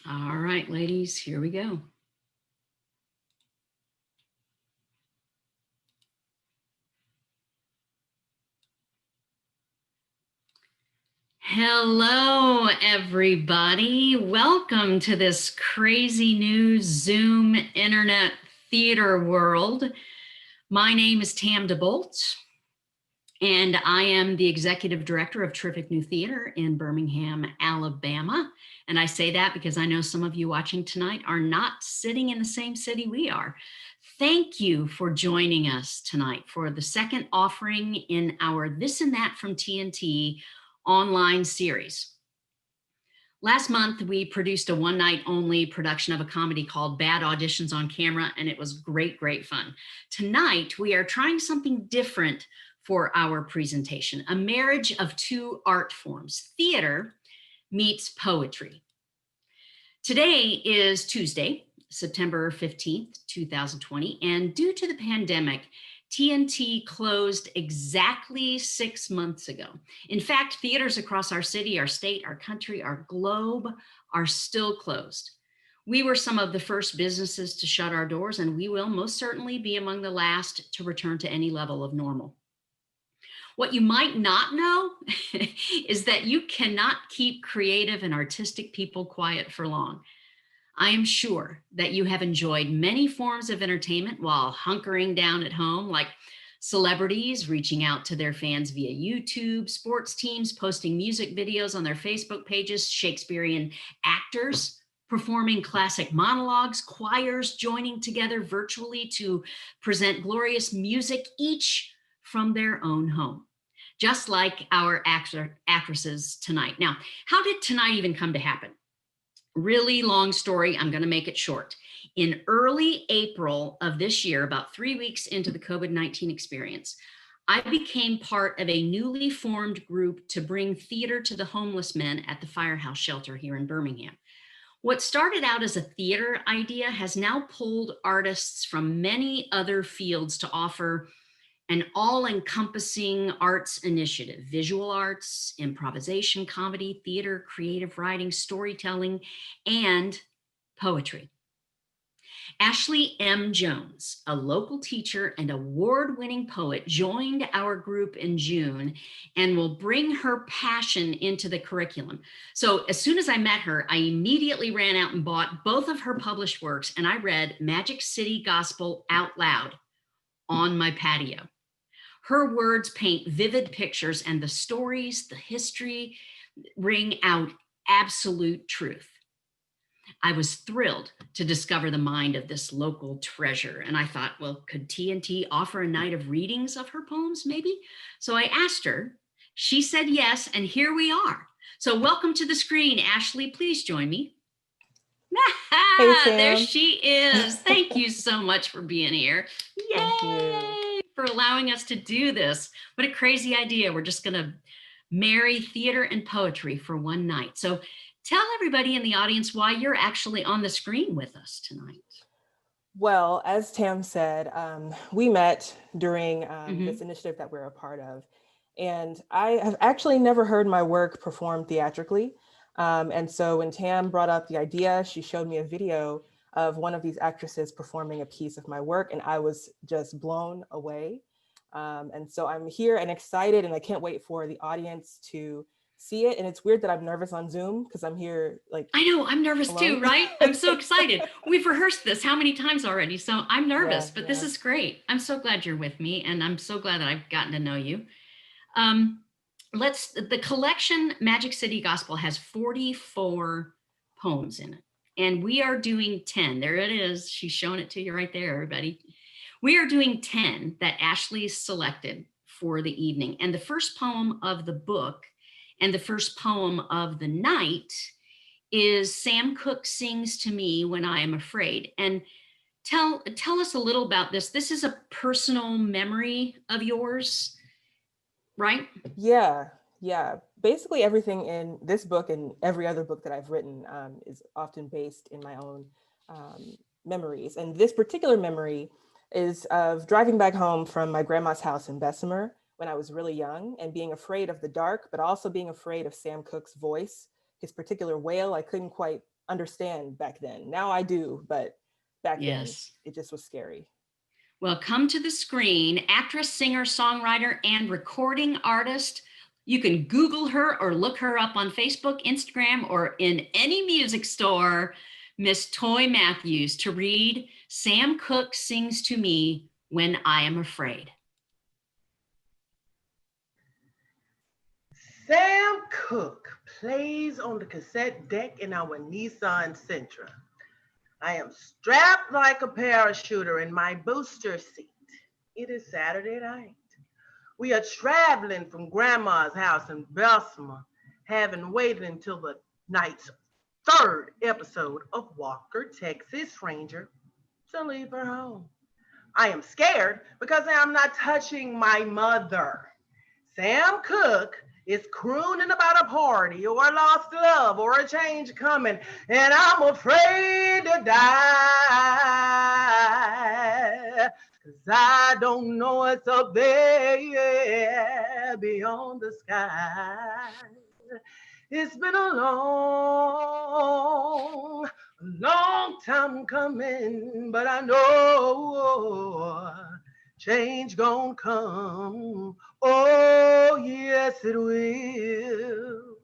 All right, ladies, here we go. Hello, everybody. Welcome to this crazy new Zoom internet theater world. My name is Tam DeBolt, and I am the executive director of Terrific New Theater in Birmingham, Alabama. And I say that because I know some of you watching tonight are not sitting in the same city we are. Thank you for joining us tonight for the second offering in our This and That from TNT online series. Last month, we produced a one night only production of a comedy called Bad Auditions on Camera, and it was great, great fun. Tonight, we are trying something different for our presentation, a marriage of two art forms, theater meets poetry. Today is Tuesday, September 15th, 2020, and due to the pandemic, TNT closed exactly 6 months ago. In fact, theaters across our city, our state, our country, our globe are still closed. We were some of the first businesses to shut our doors, and we will most certainly be among the last to return to any level of normal. What you might not know is that you cannot keep creative and artistic people quiet for long. I am sure that you have enjoyed many forms of entertainment while hunkering down at home, like celebrities reaching out to their fans via YouTube, sports teams posting music videos on their Facebook pages, Shakespearean actors performing classic monologues, choirs joining together virtually to present glorious music, each from their own home, just like our actresses tonight. Now, how did tonight even come to happen? Really long story. I'm going to make it short. In early April of this year, about 3 weeks into the COVID-19 experience, I became part of a newly formed group to bring theater to the homeless men at the Firehouse Shelter here in Birmingham. What started out as a theater idea has now pulled artists from many other fields to offer an all-encompassing arts initiative: visual arts, improvisation, comedy, theater, creative writing, storytelling, and poetry. Ashley M. Jones, a local teacher and award-winning poet, joined our group in June and will bring her passion into the curriculum. So as soon as I met her, I immediately ran out and bought both of her published works, and I read Magic City Gospel out loud on my patio. Her words paint vivid pictures, and the stories, the history, ring out absolute truth. I was thrilled to discover the mind of this local treasure. And I thought, well, could TNT offer a night of readings of her poems, maybe? So I asked her. She said yes, and here we are. So welcome to the screen, Ashley. Please join me. Hey, There Tam. she is. Thank you so much for being here. Thank you. Yay! For allowing us to do this. What a crazy idea. We're just going to marry theater and poetry for one night. So tell everybody in the audience why you're actually on the screen with us tonight. Well, as Tam said, we met during Mm-hmm. this initiative that we're a part of. And I have actually never heard my work performed theatrically. And so when Tam brought up the idea, she showed me a video of one of these actresses performing a piece of my work, and I was just blown away. And so I'm here and excited, and I can't wait for the audience to see it. And it's weird that I'm nervous on Zoom because I'm here like I know, I'm nervous alone. too, right? I'm so excited. We've rehearsed this how many times already? So I'm nervous, Yeah, but this yeah. is great. I'm so glad you're with me, and I'm so glad that I've gotten to know you. Um, the collection Magic City Gospel has 44 poems in it, and we are doing 10. There it is. She's showing it to you right there, everybody. We are doing 10 that Ashley selected for the evening. And the first poem of the book and the first poem of the night is Sam Cooke Sings to Me When I Am Afraid. And tell us a little about this. This is a personal memory of yours, right? Yeah, yeah. Basically, everything in this book and every other book that I've written is often based in my own memories. And this particular memory is of driving back home from my grandma's house in Bessemer when I was really young and being afraid of the dark, but also being afraid of Sam Cooke's voice, his particular wail. I couldn't quite understand back then. Now I do, but back then Yes. it just was scary. Well, come to the screen, actress, singer, songwriter, and recording artist. You can Google her or look her up on Facebook, Instagram, or in any music store. Miss Toy Matthews to read Sam Cooke Sings to Me When I Am Afraid. Sam Cooke plays on the cassette deck in our Nissan Sentra. I am strapped like a parachuter in my booster seat. It is Saturday night. We are traveling from Grandma's house in Bessemer, having waited until the night's third episode of Walker, Texas Ranger, to leave her home. I am scared because I am not touching my mother. Sam Cooke is crooning about a party or a lost love or a change coming, and I'm afraid to die. 'Cause I don't know what's up there beyond the sky. It's been a long time coming, but I know change gonna come. Oh, yes, it will.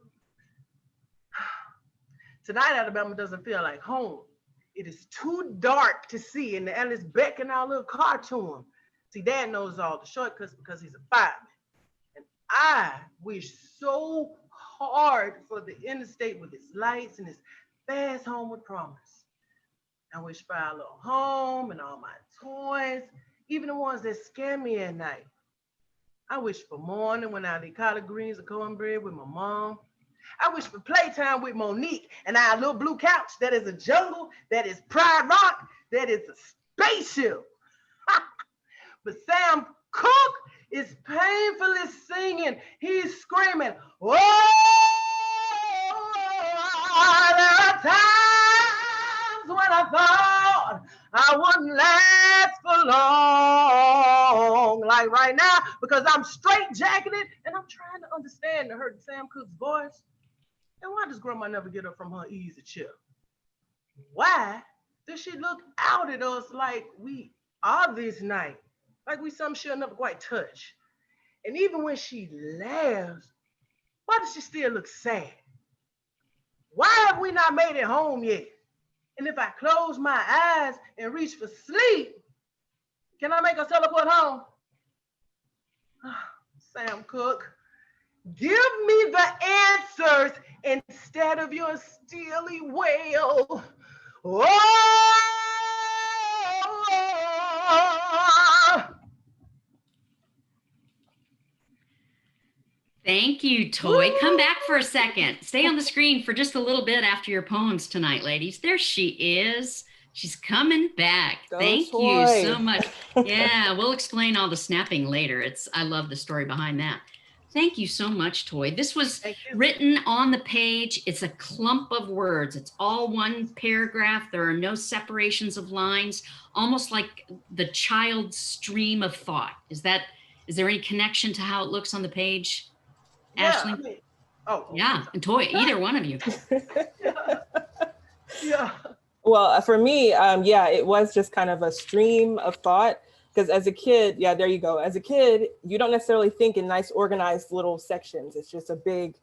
Tonight, Alabama doesn't feel like home. It is too dark to see, and it's beckoning our little car to him. See, Dad knows all the shortcuts because he's a fireman. And I wish so hard for the interstate with its lights and its fast homeward promise. I wish for our little home and all my toys, even the ones that scare me at night. I wish for morning when I eat collard greens and cornbread with my mom. I wish for playtime with Monique and our little blue couch that is a jungle, that is Pride Rock, that is a spaceship. But Sam Cooke is painfully singing. He's screaming, oh, there are times when I thought I wouldn't last for long, like right now, because I'm straight jacketed and I'm trying to understand to hear Sam Cooke's voice. And why does Grandma never get up from her easy chair? Why does she look out at us like we are this night? Like we something she'll never quite touch. And even when she laughs, why does she still look sad? Why have we not made it home yet? And if I close my eyes and reach for sleep, can I make us teleport home? Sam Cooke, give me the answers instead of your steely wail. Oh! Thank you, Toy. Come back for a second. Stay on the screen for just a little bit after your poems tonight, ladies. There she is. She's coming back. Go Thank Toy. you so much. Yeah, we'll explain all the snapping later. I love the story behind that. Thank you so much, Toy. This was written on the page. It's a clump of words. It's all one paragraph. There are no separations of lines, almost like the child's stream of thought. Is there any connection to how it looks on the page? Ashley? Yeah, and Toy, either one of you. Yeah. Well, for me, yeah, it was just kind of a stream of thought. Because as a kid, yeah, there you go. As a kid, you don't necessarily think in nice organized little sections. It's just a big,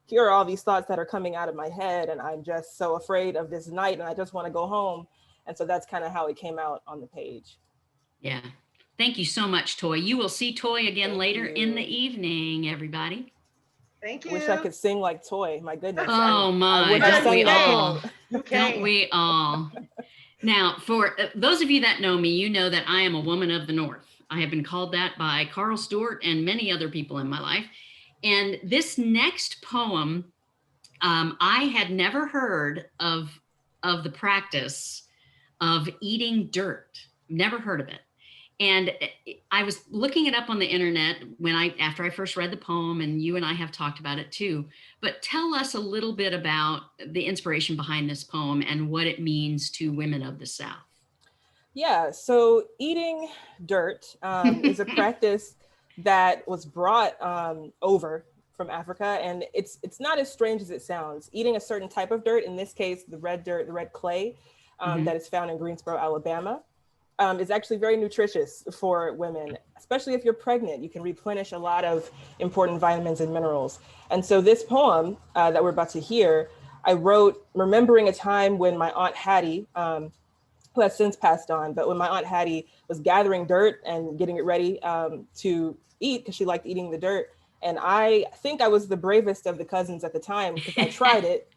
here are all these thoughts that are coming out of my head. And I'm just so afraid of this night and I just want to go home. And so that's kind of how it came out on the page. Yeah. Thank you so much, Toy. You will see Toy again later in the evening, everybody. Thank you. Wish I could sing like Toy. My goodness. Oh my, don't we all? Don't we all? Now, for those of you that know me, you know that I am a woman of the North. I have been called that by Carl Stewart and many other people in my life. And this next poem, I had never heard of the practice of eating dirt. Never heard of it. And I was looking it up on the internet after I first read the poem, and you and I have talked about it too. But tell us a little bit about the inspiration behind this poem and what it means to women of the South. Yeah, so eating dirt is a practice that was brought over from Africa, and it's not as strange as it sounds. Eating a certain type of dirt, in this case, the red dirt, the red clay, that is found in Greensboro, Alabama, is actually very nutritious for women, especially if you're pregnant. You can replenish a lot of important vitamins and minerals. And so this poem that we're about to hear, I wrote remembering a time when my Aunt Hattie, who has since passed on, but when my Aunt Hattie was gathering dirt and getting it ready to eat, because she liked eating the dirt. And I think I was the bravest of the cousins at the time, because I tried it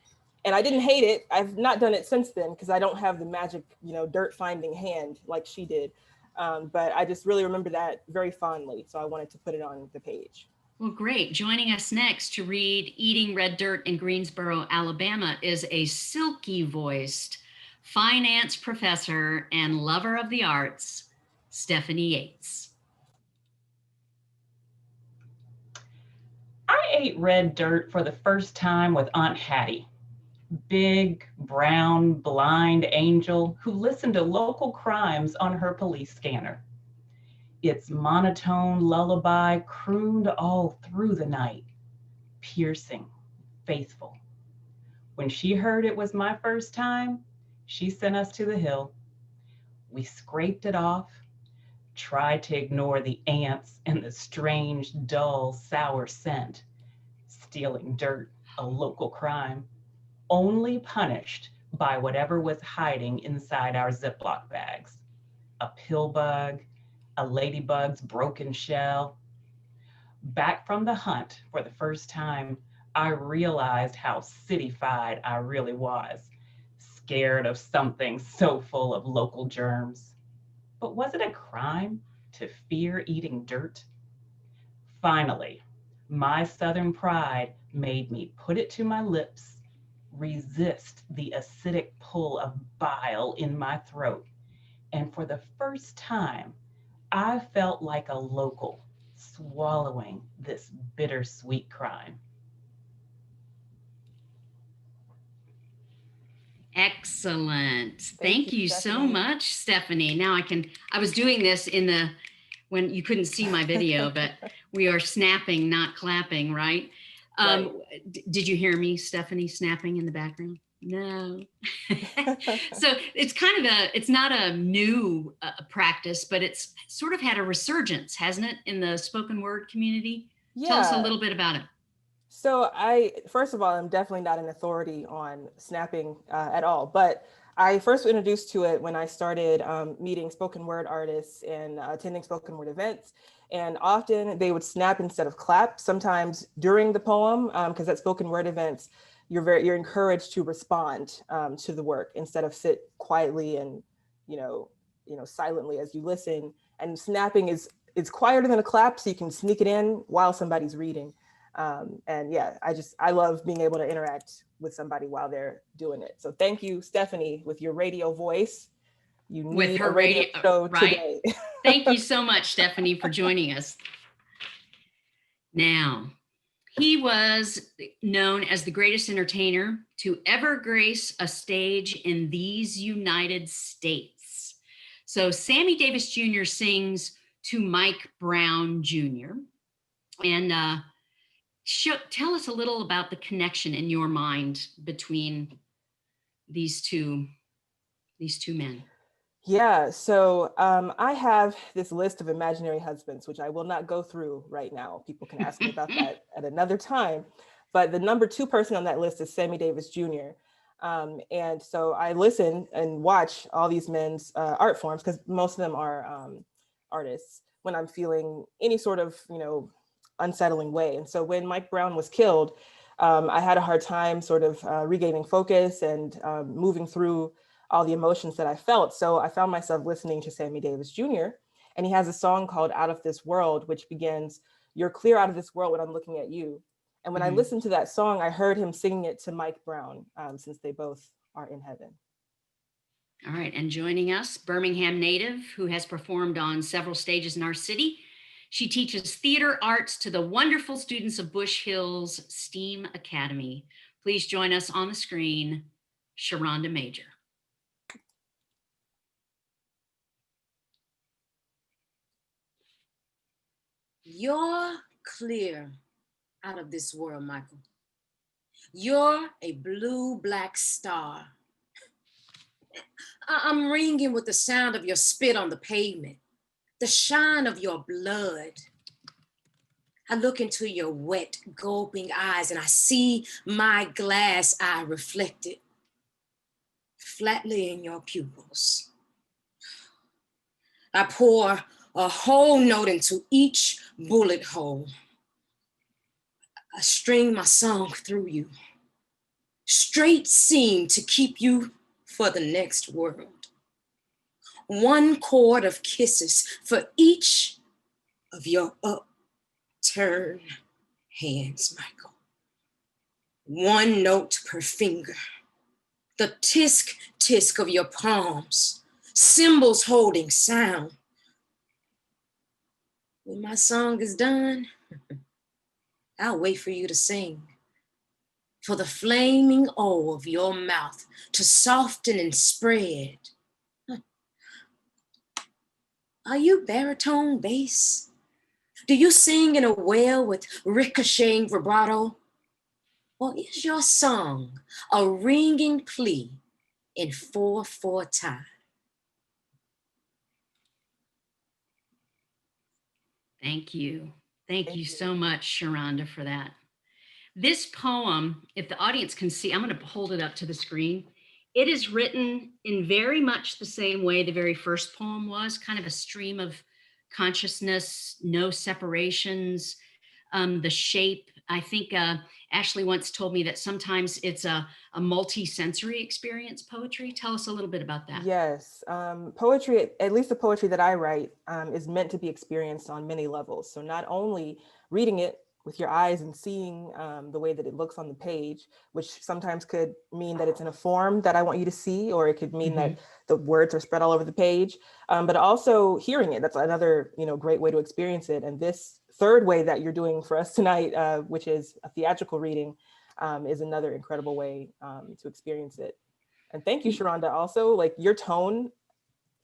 and I didn't hate it. I've not done it since then, because I don't have the magic, dirt finding hand like she did. But I just really remember that very fondly. So I wanted to put it on the page. Well, great. Joining us next to read Eating Red Dirt in Greensboro, Alabama is a silky voiced finance professor and lover of the arts, Stephanie Yates. I ate red dirt for the first time with Aunt Hattie, big, brown, blind angel who listened to local crimes on her police scanner. Its monotone lullaby crooned all through the night, piercing, faithful. When she heard it was my first time, she sent us to the hill. We scraped it off, tried to ignore the ants and the strange, dull, sour scent. Stealing dirt, a local crime, only punished by whatever was hiding inside our Ziploc bags. A pill bug, a ladybug's broken shell. Back from the hunt for the first time, I realized how cityfied I really was, scared of something so full of local germs. But was it a crime to fear eating dirt? Finally, my Southern pride made me put it to my lips, resist the acidic pull of bile in my throat, and for the first time, I felt like a local swallowing this bittersweet crime. Excellent. Thank you so Stephanie. much, Stephanie. Now I was doing this when you couldn't see my video, but we are snapping, not clapping, right? Right. Did you hear me, Stephanie, snapping in the background? No. So it's not a new practice, but it's sort of had a resurgence, hasn't it, in the spoken word community? Tell us a Yeah. little bit about it. So first of all, I'm definitely not an authority on snapping at all, but I first was introduced to it when I started meeting spoken word artists and attending spoken word events. And often they would snap instead of clap, sometimes during the poem, because at spoken word events, you're encouraged to respond to the work instead of sit quietly and, silently as you listen. And snapping is quieter than a clap, so you can sneak it in while somebody's reading. And yeah, I love being able to interact with somebody while they're doing it. So thank you, Stephanie, with your radio voice. You With need her a radio show right? today. Thank you so much, Stephanie, for joining us. Now, he was known as the greatest entertainer to ever grace a stage in these United States. So Sammy Davis Jr. sings to Mike Brown Jr. And tell us a little about the connection in your mind between these two men. Yeah, so I have this list of imaginary husbands, which I will not go through right now. People can ask me about that at another time. But the number 2 person on that list is Sammy Davis Jr. And so I listen and watch all these men's art forms, because most of them are artists, when I'm feeling any sort of, unsettling way. And so when Mike Brown was killed, I had a hard time sort of regaining focus and moving through all the emotions that I felt. So I found myself listening to Sammy Davis Jr. And he has a song called Out of This World, which begins, "You're clear out of this world when I'm looking at you." And when I listened to that song, I heard him singing it to Mike Brown, since they both are in heaven. All right, and joining us, Birmingham native who has performed on several stages in our city. She teaches theater arts to the wonderful students of Bush Hills STEAM Academy. Please join us on the screen, Sharonda Major. You're clear out of this world, Michael. You're a blue-black star. I'm ringing with the sound of your spit on the pavement, the shine of your blood. I look into your wet, gulping eyes and I see my glass eye reflected flatly in your pupils. I pour a whole note into each bullet hole. I string my song through you, straight seam to keep you for the next world. One chord of kisses for each of your upturned hands, Michael. One note per finger. The tisk of your palms, cymbals holding sound. When my song is done, I'll wait for you to sing, for the flaming O of your mouth to soften and spread. Are you baritone bass? Do you sing in a wail with ricocheting vibrato? Or is your song a ringing plea in 4/4 time? Thank you. Thank you so much, Sharonda, for that. This poem, if the audience can see, I'm going to hold it up to the screen. It is written in very much the same way the very first poem was, kind of a stream of consciousness, no separations, the shape. I think Ashley once told me that sometimes it's a multi-sensory experience, poetry. Tell us a little bit about that. Yes, poetry, at least the poetry that I write, is meant to be experienced on many levels. So not only reading it with your eyes and seeing the way that it looks on the page, which sometimes could mean that it's in a form that I want you to see, or it could mean that the words are spread all over the page, but also hearing it. That's another, great way to experience it. And this third way that you're doing for us tonight, which is a theatrical reading, is another incredible way to experience it. And thank you, Sharonda. Also, like your tone,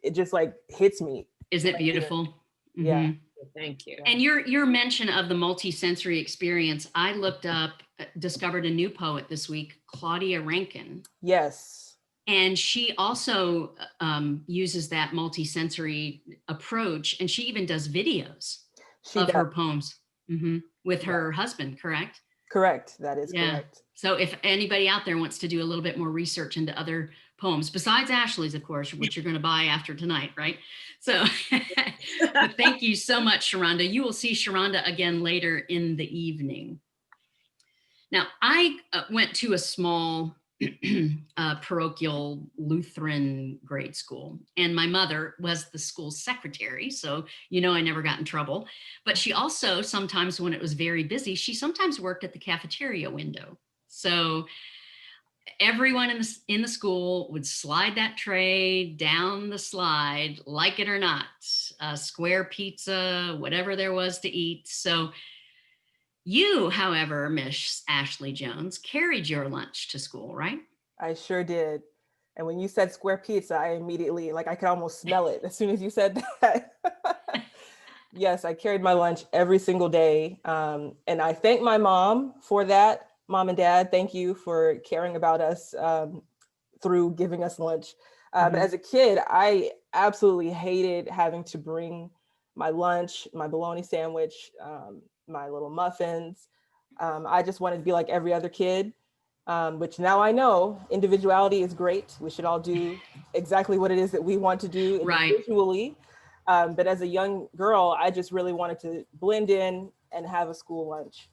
it just like hits me. Isn't it beautiful? Yeah. Thank you. And your mention of the multi-sensory experience, I looked up, discovered a new poet this week, Claudia Rankine. Yes. And she also uses that multi-sensory approach, and she even does videos of her poems with her husband, correct? Correct. That is correct. So if anybody out there wants to do a little bit more research into other poems, besides Ashley's, of course, which you're going to buy after tonight, right? So but thank you so much, Sharonda. You will see Sharonda again later in the evening. Now, I went to a small parochial Lutheran grade school, and my mother was the school secretary, so I never got in trouble. But she also sometimes, when it was very busy, she sometimes worked at the cafeteria window. So everyone in the school would slide that tray down the slide, like it or not, square pizza, whatever there was to eat. So you, however, Miss Ashley Jones, carried your lunch to school, right? I sure did. And when you said square pizza, I immediately, I could almost smell it as soon as you said that. Yes, I carried my lunch every single day. And I thank my mom for that. Mom and Dad, thank you for caring about us through giving us lunch. But as a kid, I absolutely hated having to bring my lunch, my bologna sandwich, my little muffins. I just wanted to be like every other kid, which now I know individuality is great. We should all do exactly what it is that we want to do individually. Right. But as a young girl, I just really wanted to blend in and have a school lunch.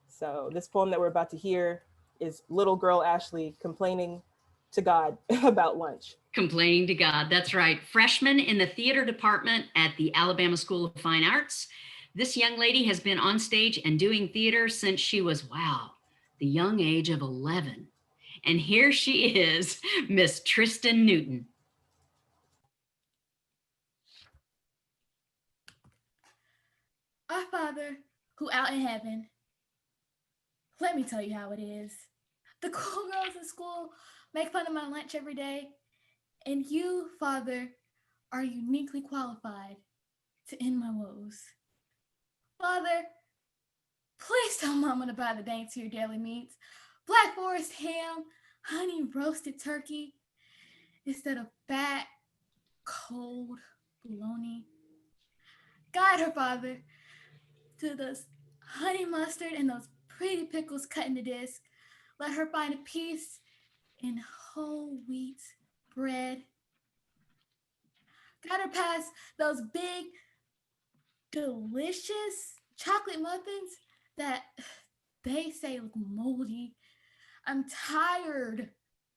So this poem that we're about to hear is little girl Ashley complaining to God about lunch. Complaining to God, that's right. Freshman in the theater department at the Alabama School of Fine Arts. This young lady has been on stage and doing theater since she was, the young age of 11. And here she is, Miss Tristan Newton. Our Father, who art in heaven, let me tell you how it is. The cool girls in school make fun of my lunch every day, and you, Father, are uniquely qualified to end my woes. Father, Please tell Mama to buy the daintier daily meats. Black Forest ham, honey roasted turkey, instead of fat, cold bologna. Guide her, Father, to those honey mustard and those pretty pickles cut into disc. Let her find a peace in whole wheat bread. Guide her past those big, delicious chocolate muffins that they say look moldy. I'm tired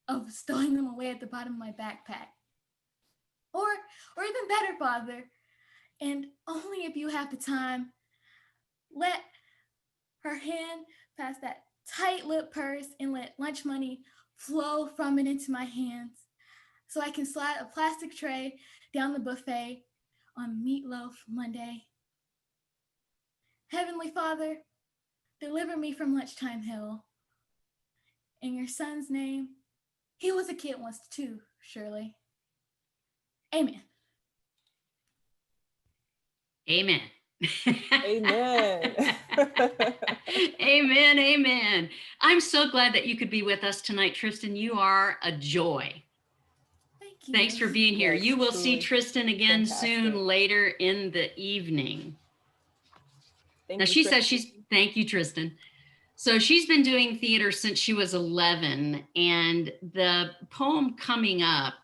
of stowing them away at the bottom of my backpack. Or even better, Father, and only if you have the time, let her hand pass that tight-lipped purse and let lunch money flow from it into my hands so I can slide a plastic tray down the buffet on Meatloaf Monday. Heavenly Father, deliver me from lunchtime hell. In your son's name, he was a kid once too, surely. Amen. Amen. Amen. Amen. Amen. I'm so glad that you could be with us tonight, Tristan. You are a joy. Thank you. Thanks for being here. Yes, You will see truly Tristan again fantastic. soon later in the evening. Thank Now you, she says Tristan. thank you, Tristan. So she's been doing theater since she was 11, and the poem coming up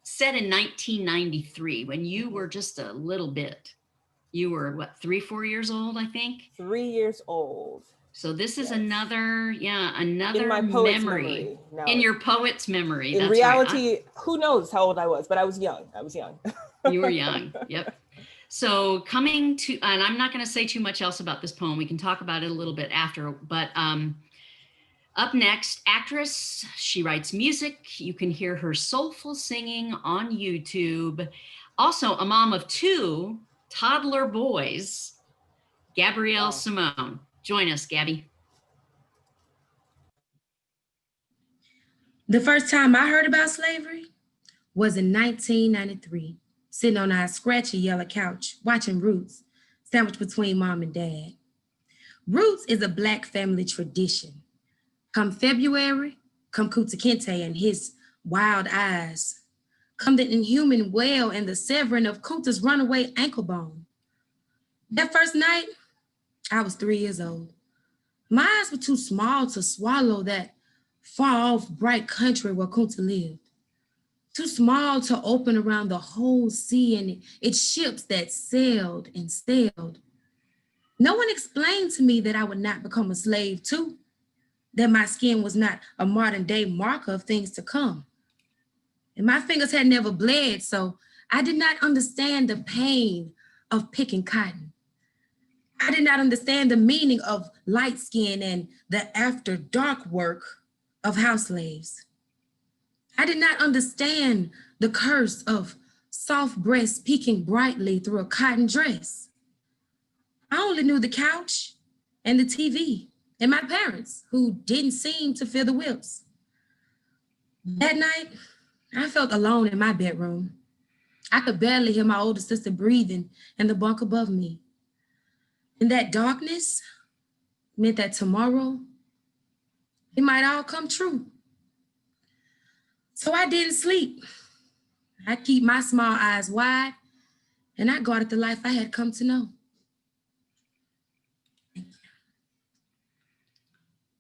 set in 1993 when you were just a little bit. You were what, 3-4 years old, I think? 3 years old. So this is Yes. another In my poet's memory. Now, in your poet's memory. in That's reality, who knows how old I was, but I was young. You were young. Yep. So coming to, and I'm not going to say too much else about this poem. We can talk about it a little bit after, but up next, actress. She writes music. You can hear her soulful singing on YouTube. Also a mom of 2 toddler boys, Gabrielle Wow. Simone. Join us, Gabby. The first time I heard about slavery was in 1993, sitting on our scratchy yellow couch, watching Roots, sandwiched between mom and dad. Roots is a Black family tradition. Come February, come Kunta Kinte and his wild eyes. Come the inhuman wail and the severing of Kunta's runaway ankle bone. That first night, I was 3 years old. My eyes were too small to swallow that far off bright country where Kunta lived. Too small to open around the whole sea and its ships that sailed and sailed. No one explained to me that I would not become a slave too, that my skin was not a modern day marker of things to come. And my fingers had never bled, so I did not understand the pain of picking cotton. I did not understand the meaning of light skin and the after dark work of house slaves. I did not understand the curse of soft breasts peeking brightly through a cotton dress. I only knew the couch and the TV and my parents who didn't seem to feel the whips. That night, I felt alone in my bedroom. I could barely hear my older sister breathing in the bunk above me. And that darkness meant that tomorrow, it might all come true. So I didn't sleep. I keep my small eyes wide, and I guarded the life I had come to know.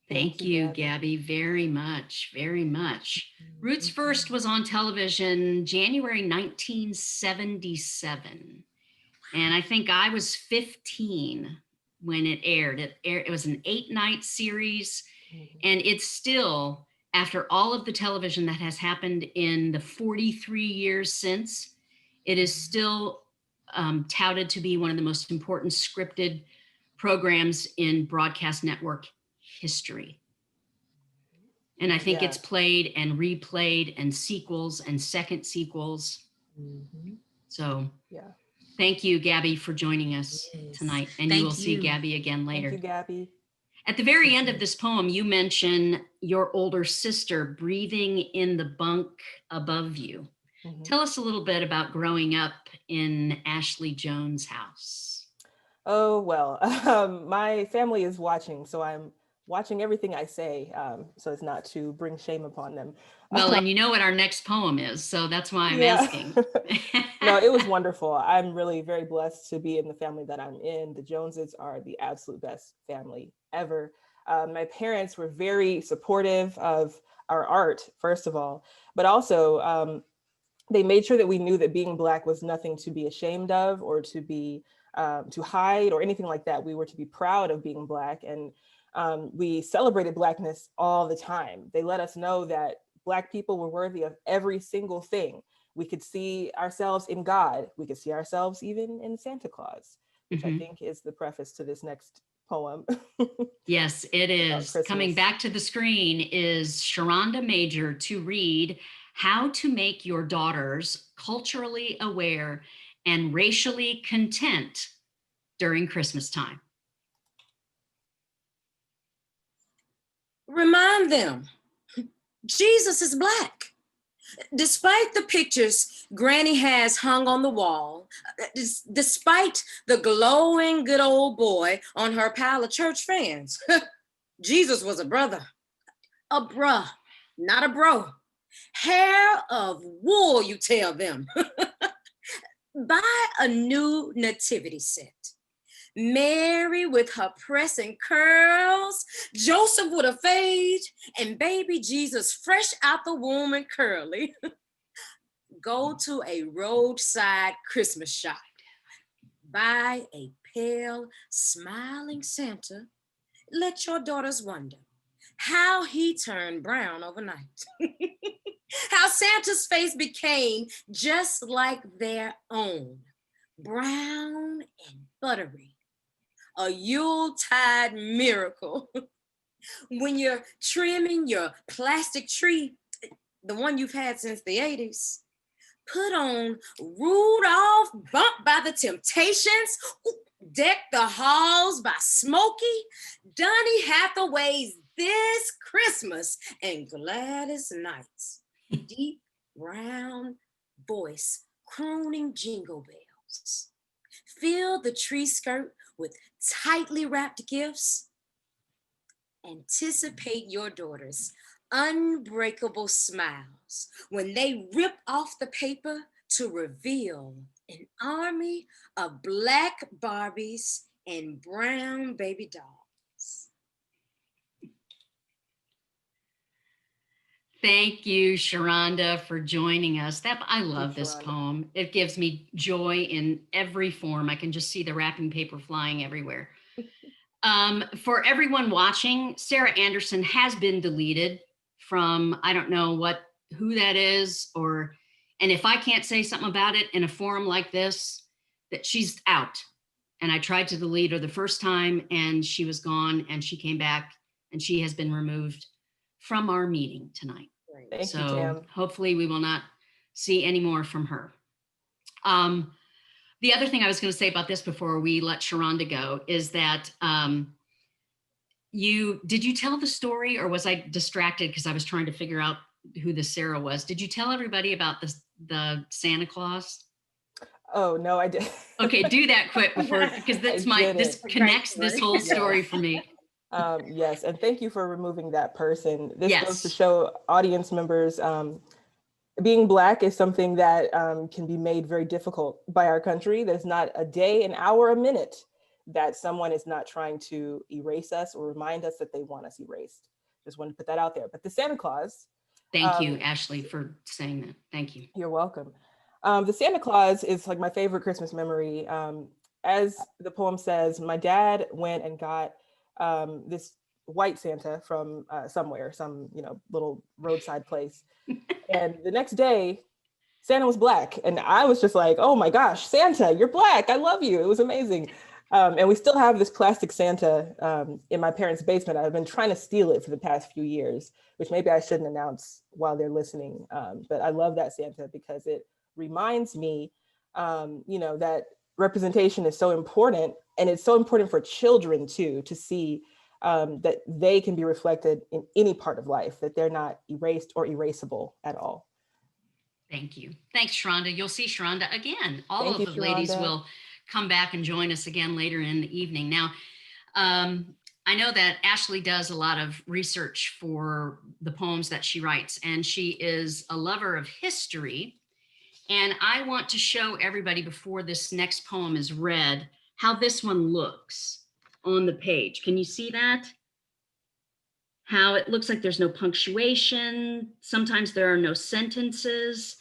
Thank you, Gabby, very much, very much. Roots First was on television January 1977. And I think I was 15 when it aired. It was an 8-night series. And it's still, after all of the television that has happened in the 43 years since, it is still touted to be one of the most important scripted programs in broadcast network history. And I think it's played and replayed and sequels and second sequels. So thank you, Gabby, for joining us tonight. And you will see Gabby again later. Thank you, Gabby. At the very end of this poem, you mention your older sister breathing in the bunk above you. Tell us a little bit about growing up in Ashley Jones' house. Oh, well, my family is watching, so I'm watching everything I say, so as not to bring shame upon them. Well, and you know what our next poem is, so that's why I'm Yeah. asking. No, it was wonderful. I'm really very blessed to be in the family that I'm in. The Joneses are the absolute best family ever. My parents were very supportive of our art, first of all, but also they made sure that we knew that being Black was nothing to be ashamed of or to be to hide or anything like that. We were to be proud of being Black, and we celebrated Blackness all the time. They let us know that Black people were worthy of every single thing. We could see ourselves in God. We could see ourselves even in Santa Claus, which I Mhm. think is the preface to this next poem. Yes, it About is. Coming Christmas. back to the screen is Sharonda Major to read How to Make Your Daughters Culturally Aware and Racially Content During Christmas Time. Remind them Jesus is Black. Despite the pictures Granny has hung on the wall, despite the glowing good old boy on her pile of church fans, Jesus was a brother. A bruh, not a bro. Hair of wool, you tell them. Buy a new nativity set. Mary with her pressing curls, Joseph with a fade, and baby Jesus fresh out the womb and curly. Go to a roadside Christmas shop. Buy a pale, smiling Santa. Let your daughters wonder how he turned brown overnight. How Santa's face became just like their own, brown and buttery. A Yuletide miracle. When you're trimming your plastic tree, the one you've had since the 80s, put on Rudolph, Bumped by the Temptations, Deck the Halls by Smokey, Donny Hathaway's This Christmas, and Gladys Knight's deep brown voice crooning jingle bells. Fill the tree skirt with tightly wrapped gifts. Anticipate your daughters' unbreakable smiles when they rip off the paper to reveal an army of Black Barbies and brown baby dolls. Thank you, Sharonda, for joining us. I love this Sharonda. poem. It gives me joy in every form. I can just see the wrapping paper flying everywhere. For everyone watching, Sarah Anderson has been deleted from, I don't know who that is, and if I can't say something about it in a forum like this, that she's out. And I tried to delete her the first time and she was gone, and she came back and she has been removed from our meeting tonight. Thank you, So Tam. hopefully we will not see any more from her. The other thing I was going to say about this before we let Sharonda go is that did you tell the story, or was I distracted because I was trying to figure out who the Sarah was? Did you tell everybody about the Santa Claus? Oh, no, I did. Okay, do that quick before, because this connects this whole story for me. Yes, and thank you for removing that person. This Yes. goes to show audience members being Black is something that can be made very difficult by our country. There's not a day, an hour, a minute that someone is not trying to erase us or remind us that they want us erased. Just wanted to put that out there. But the Santa Claus. Thank you, Ashley, for saying that. Thank you. You're welcome. The Santa Claus is like my favorite Christmas memory. As the poem says, my dad went and got this white Santa from somewhere, some little roadside place. And the next day, Santa was Black. And I was just like, oh my gosh, Santa, you're Black. I love you. It was amazing. And we still have this plastic Santa in my parents' basement. I've been trying to steal it for the past few years, which maybe I shouldn't announce while they're listening. But I love that Santa because it reminds me, that representation is so important. And it's so important for children too, to see that they can be reflected in any part of life, that they're not erased or erasable at all. Thank you. Thanks, Sharonda. You'll see Sharonda again. All Thank of you, the ladies Sharonda. will come back and join us again later in the evening. Now, I know that Ashley does a lot of research for the poems that she writes, and she is a lover of history. And I want to show everybody before this next poem is read how this one looks on the page. Can you see that? How it looks like there's no punctuation. Sometimes there are no sentences.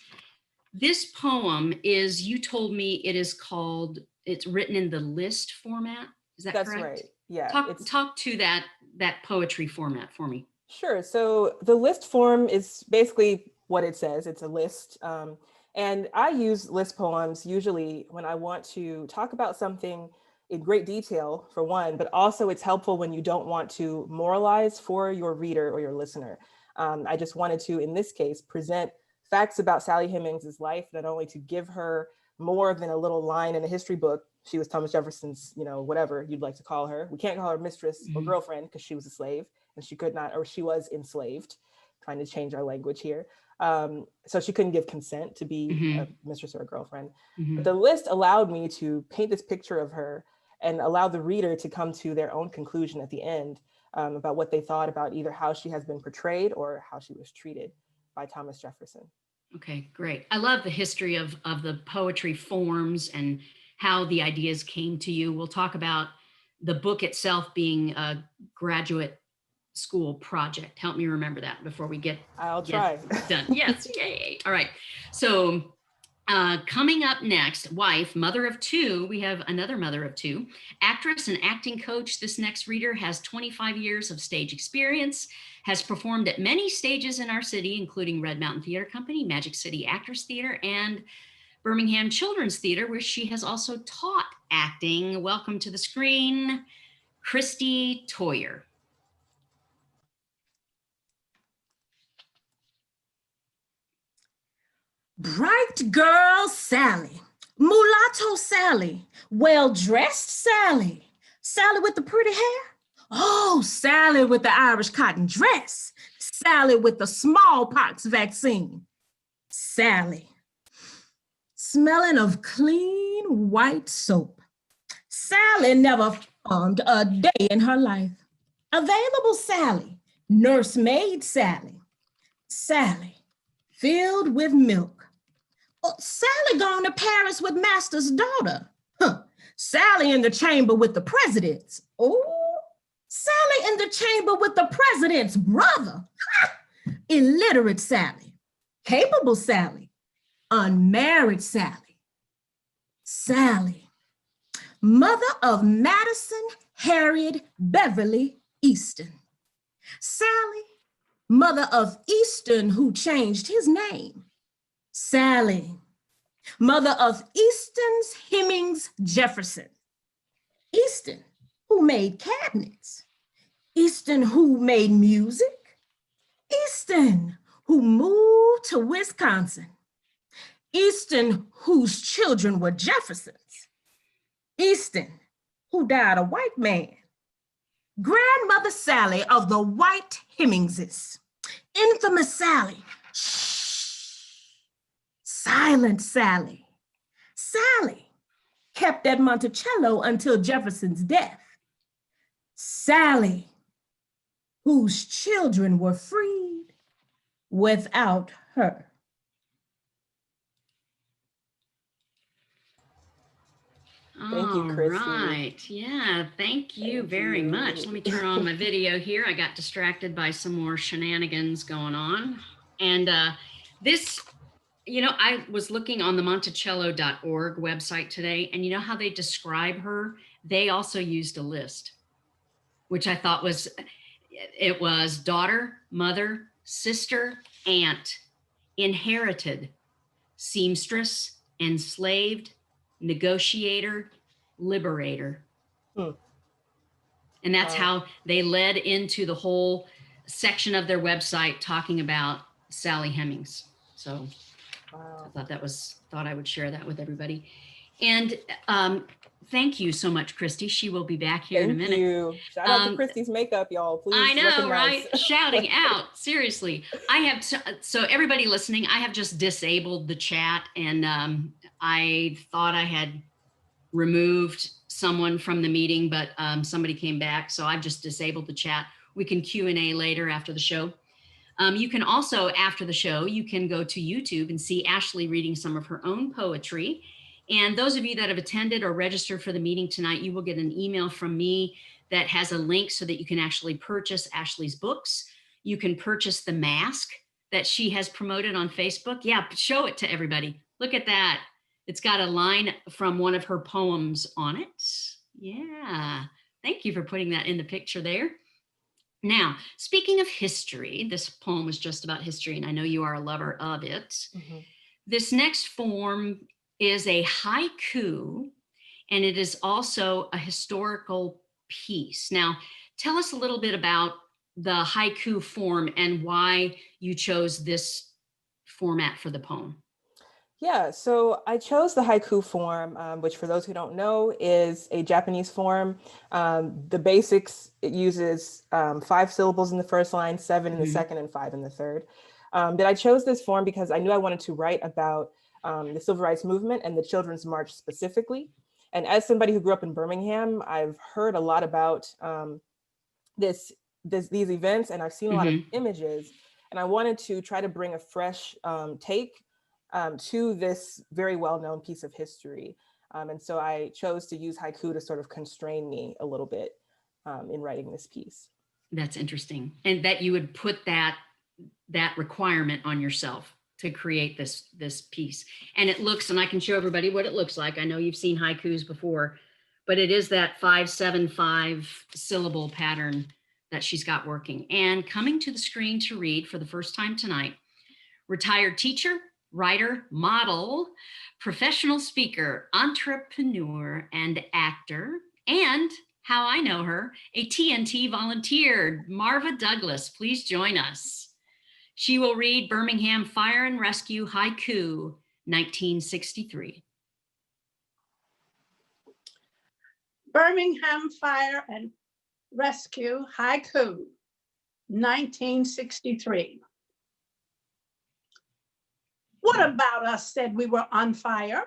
This poem is, you told me it is called, it's written in the list format. Is that That's correct? right. Yeah. Talk to that poetry format for me. Sure. So the list form is basically what it says. It's a list. And I use list poems usually when I want to talk about something in great detail, for one, but also it's helpful when you don't want to moralize for your reader or your listener. I just wanted to, in this case, present facts about Sally Hemings' life, not only to give her more than a little line in a history book. She was Thomas Jefferson's, whatever you'd like to call her. We can't call her mistress or girlfriend because she was a slave and she could not, or she was enslaved, trying to change our language here. So she couldn't give consent to be a mistress or a girlfriend. But the list allowed me to paint this picture of her and allow the reader to come to their own conclusion at the end about what they thought about either how she has been portrayed or how she was treated by Thomas Jefferson. Okay, great. I love the history of the poetry forms and how the ideas came to you. We'll talk about the book itself being a graduate school project. Help me remember that before we get I'll try. done. Yes, yay. All right. So coming up next, wife, mother of two. We have another mother of two, actress and acting coach. This next reader has 25 years of stage experience, has performed at many stages in our city, including Red Mountain Theater Company, Magic City Actors Theater, and Birmingham Children's Theater, where she has also taught acting. Welcome to the screen, Christy Toyer. Bright girl Sally, mulatto Sally, well-dressed Sally, Sally with the pretty hair. Oh, Sally with the Irish cotton dress, Sally with the smallpox vaccine, Sally, smelling of clean white soap. Sally never farmed a day in her life. Available Sally, nursemaid Sally, Sally filled with milk. Oh, Sally gone to Paris with master's daughter. Huh. Sally in the chamber with the presidents. Oh, Sally in the chamber with the president's brother. Ha! Illiterate Sally, capable Sally, unmarried Sally. Sally, mother of Madison Harriet Beverly Easton. Sally, mother of Easton who changed his name. Sally, mother of Easton's Hemings Jefferson. Easton, who made cabinets. Easton, who made music. Easton, who moved to Wisconsin. Easton, whose children were Jeffersons. Easton, who died a white man. Grandmother Sally of the White Hemingses. Infamous Sally. Shh. Silent Sally. Sally, kept at Monticello until Jefferson's death. Sally, whose children were freed without her. Thank you, Christy. All right. Yeah, thank you very much. Let me turn on my video here. I got distracted by some more shenanigans going on. And this, I was looking on the Monticello.org website today, and you know how they describe her? They also used a list, which I thought was, it was daughter, mother, sister, aunt, inherited, seamstress, enslaved, negotiator, liberator. And that's how they led into the whole section of their website talking about Sally Hemings. So I thought I would share that with everybody. And thank you so much, Christy. She will be back here in a minute. Thank you. Shout out to Christy's makeup, y'all. Please. I know, recognize. right? Shouting out, seriously. I have, so everybody listening, I have just disabled the chat, and I thought I had removed someone from the meeting, but somebody came back. So I've just disabled the chat. We can Q&A later after the show. You can also, after the show, you can go to YouTube and see Ashley reading some of her own poetry. And those of you that have attended or registered for the meeting tonight, you will get an email from me that has a link so that you can actually purchase Ashley's books. You can purchase the mask that she has promoted on Facebook. Yeah, show it to everybody. Look at that. It's got a line from one of her poems on it. Yeah, thank you for putting that in the picture there. Now, speaking of history, this poem was just about history, and I know you are a lover of it. This next form is a haiku, and it is also a historical piece. Now, tell us a little bit about the haiku form and why you chose this format for the poem. Yeah, so I chose the haiku form, which for those who don't know is a Japanese form. The basics, it uses 5 syllables in the first line, 7 in the second, and 5 in the third. But I chose this form because I knew I wanted to write about the Civil Rights Movement and the Children's March specifically. And as somebody who grew up in Birmingham, I've heard a lot about these events, and I've seen a lot of images, and I wanted to try to bring a fresh take to this very well-known piece of history. And so I chose to use haiku to sort of constrain me a little bit in writing this piece. That's interesting. And that you would put that requirement on yourself to create this piece. And it looks, and I can show everybody what it looks like. I know you've seen haikus before, but it is that 5-7-5 syllable pattern that she's got working. And coming to the screen to read for the first time tonight, retired teacher, writer, model, professional speaker, entrepreneur, and actor, and how I know her, a TNT volunteer, Marva Douglas. Please join us. She will read Birmingham Fire and Rescue Haiku, 1963. Birmingham Fire and Rescue Haiku, 1963. What about us said we were on fire?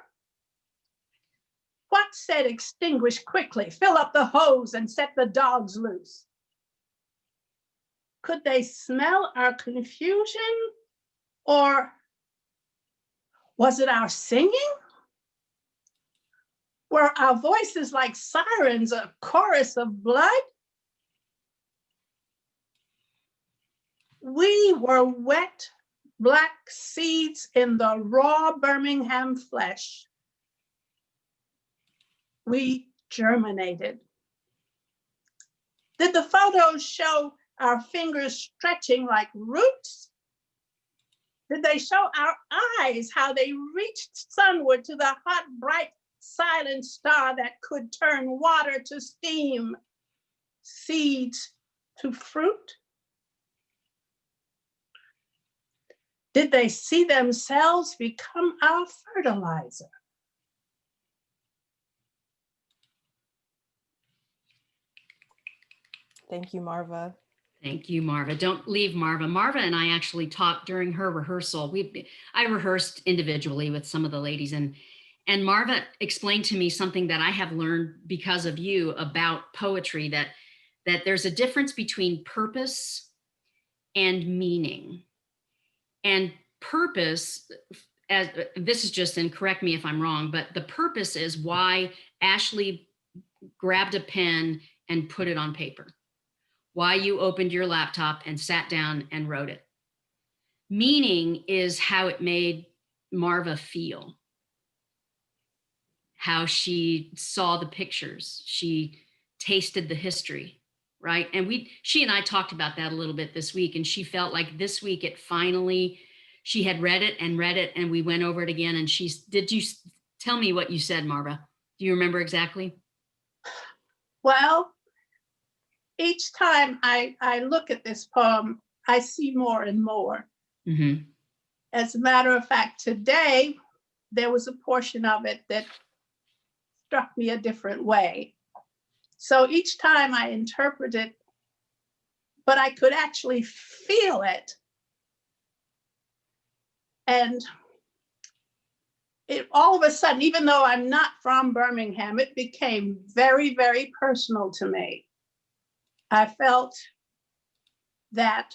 What said extinguish quickly, fill up the hose and set the dogs loose? Could they smell our confusion, or was it our singing? Were our voices like sirens, a chorus of blood? We were wet black seeds in the raw Birmingham flesh. We germinated. Did the photos show our fingers stretching like roots? Did they show our eyes how they reached sunward to the hot, bright, silent star that could turn water to steam, seeds to fruit? Did they see themselves become our fertilizer? Thank you, Marva. Thank you, Marva. Don't leave Marva. Marva and I actually talked during her rehearsal. I rehearsed individually with some of the ladies, and Marva explained to me something that I have learned because of you about poetry, that there's a difference between purpose and meaning. And purpose, as this is just, and correct me if I'm wrong, but the purpose is why Ashley grabbed a pen and put it on paper, why you opened your laptop and sat down and wrote it. Meaning is how it made Marva feel, how she saw the pictures, she tasted the history, right? And she and I talked about that a little bit this week, and she felt like this week it finally, she had read it, and we went over it again, and did you tell me what you said, Marva? Do you remember exactly? Well, each time I look at this poem, I see more and more. Mm-hmm. As a matter of fact, today, there was a portion of it that struck me a different way. So each time I interpret it, but I could actually feel it. And it all of a sudden, even though I'm not from Birmingham, it became very, very personal to me. I felt that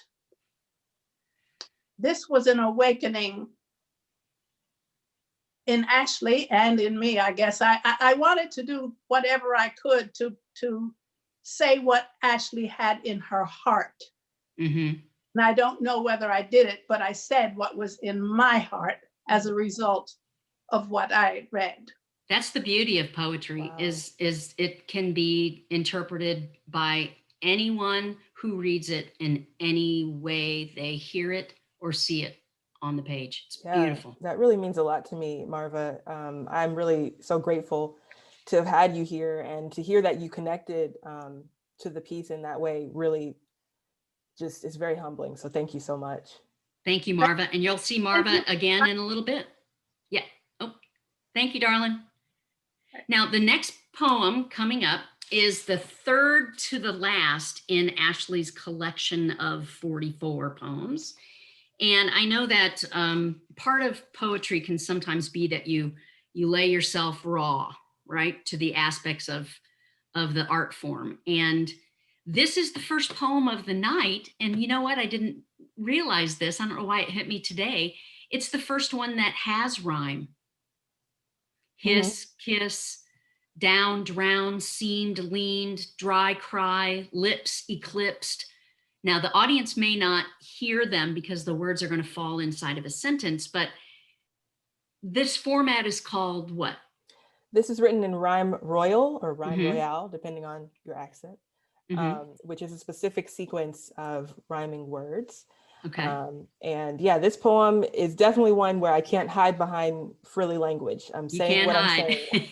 this was an awakening in Ashley and in me, I guess. I wanted to do whatever I could to say what Ashley had in her heart. Mm-hmm. And I don't know whether I did it, but I said what was in my heart as a result of what I read. That's the beauty of poetry. Wow. is it can be interpreted by anyone who reads it in any way they hear it or see it on the page. It's beautiful. That really means a lot to me, Marva. I'm really so grateful to have had you here, and to hear that you connected to the piece in that way really just is very humbling. So thank you so much. Thank you, Marva. And you'll see Marva again in a little bit. Yeah. Oh, thank you, darling. Now, the next poem coming up is the third to the last in Ashley's collection of 44 poems. And I know that part of poetry can sometimes be that you lay yourself raw, right, to the aspects of the art form. And this is the first poem of the night. And you know what? I didn't realize this. I don't know why it hit me today. It's the first one that has rhyme. Hiss, kiss, down, drown, seemed, leaned, dry cry, lips eclipsed. Now, the audience may not hear them because the words are going to fall inside of a sentence, but this format is called what? This is written in rhyme royal or rhyme royale, depending on your accent, which is a specific sequence of rhyming words. Okay. And yeah, this poem is definitely one where I can't hide behind frilly language. I'm saying what I'm saying.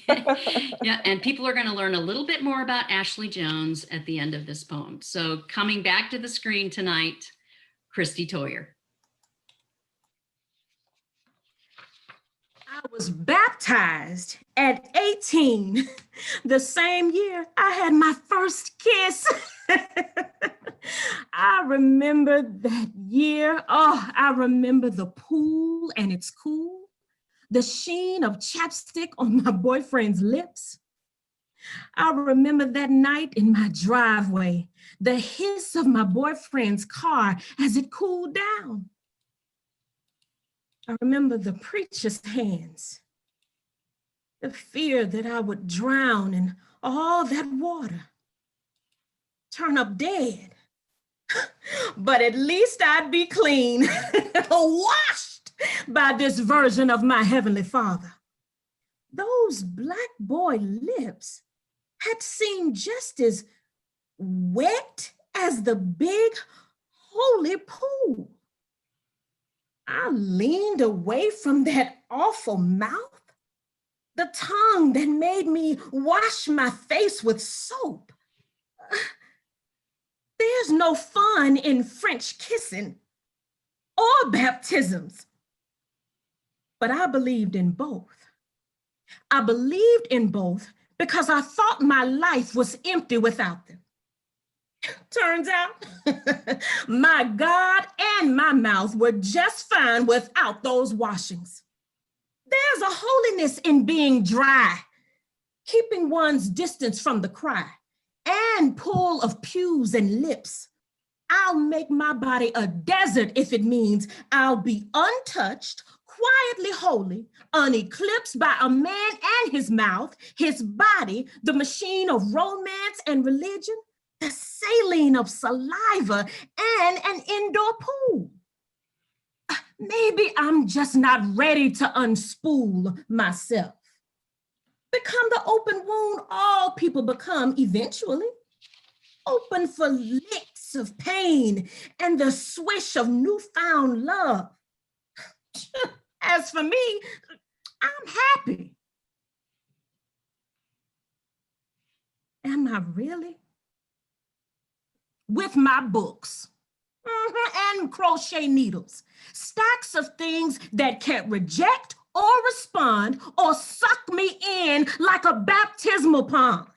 Yeah, and people are going to learn a little bit more about Ashley Jones at the end of this poem. So coming back to the screen tonight, Christy Toyer. I was baptized at 18, the same year I had my first kiss. I remember that year. Oh, I remember the pool and its cool, the sheen of chapstick on my boyfriend's lips. I remember that night in my driveway, the hiss of my boyfriend's car as it cooled down. I remember the preacher's hands, the fear that I would drown in all that water, turn up dead. But at least I'd be clean, washed by this version of my Heavenly Father. Those black boy lips had seemed just as wet as the big holy pool. I leaned away from that awful mouth, the tongue that made me wash my face with soap. There's no fun in French kissing or baptisms, but I believed in both. I believed in both because I thought my life was empty without them. Turns out, my God and my mouth were just fine without those washings. There's a holiness in being dry, keeping one's distance from the cry and pull of pews and lips. I'll make my body a desert if it means I'll be untouched, quietly holy, uneclipsed by a man and his mouth, his body, the machine of romance and religion, the saline of saliva, and an indoor pool. Maybe I'm just not ready to unspool myself. Become the open wound all people become eventually. Open for licks of pain and the swish of newfound love. As for me, I'm happy. Am I really? With my books and crochet needles, stacks of things that can't reject or respond or suck me in like a baptismal pond.